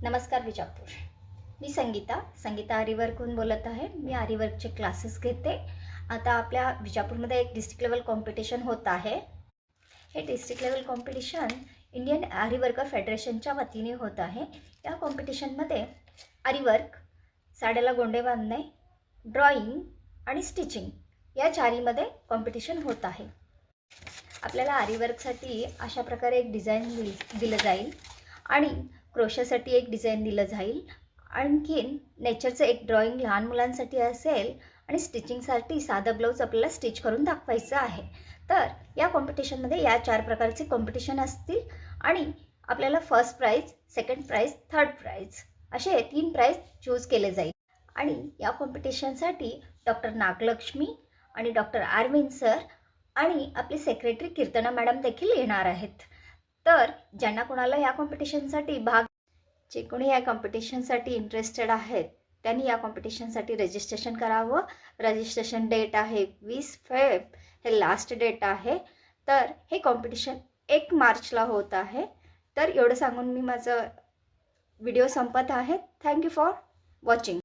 नमस्कार विजापूर. मी संगीता आरीवर्कहून बोलत आहे. मी आरीवर्कचे क्लासेस घेते. आता आपल्या विजापूरमध्ये एक डिस्ट्रिक्ट लेवल कॉम्पिटिशन होत आहे. हे डिस्ट्रिक्ट लेवल कॉम्पिटिशन इंडियन आरीवर्कर फेडरेशनच्या वतीने होत आहे. या कॉम्पिटिशनमध्ये आरीवर्क, साड्याला गोंडे बांधणे, ड्रॉइंग आणि स्टिचिंग या चारीमध्ये कॉम्पिटिशन होत आहे. आपल्याला आरीवर्कसाठी अशा प्रकारे एक डिझाईन दिलं जाईल आणि क्रोशासाठी एक डिझाईन दिलं जाईल. आणखीन नेचरचं एक ड्रॉइंग लहान मुलांसाठी असेल आणि स्टिचिंगसाठी साधं ब्लाऊज आपल्याला स्टिच करून दाखवायचं आहे. तर या कॉम्पिटिशनमध्ये या 4 प्रकारचे कॉम्पिटिशन असतील आणि आपल्याला first prize, second prize, third prize असे 3 प्राइज चूज केले जाईल. आणि या कॉम्पिटिशनसाठी डॉक्टर नागलक्ष्मी आणि डॉक्टर अरविंद सर आणि आपली सेक्रेटरी कीर्तना मॅडम देखील येणार आहेत. तर ज्यांना कोणाला या कॉम्पिटिशनसाठी जे कोणी या कॉम्पिटिशनसाठी इंटरेस्टेड आहेत त्यांनी या कॉम्पिटिशनसाठी रजिस्ट्रेशन करावं. रजिस्ट्रेशन डेट आहे 20 फेब, हे लास्ट डेट आहे. तर हे कॉम्पिटिशन 1 मार्चला होत आहे. तर एवढं सांगून मी माझं व्हिडिओ संपत आहे. Thank you for watching.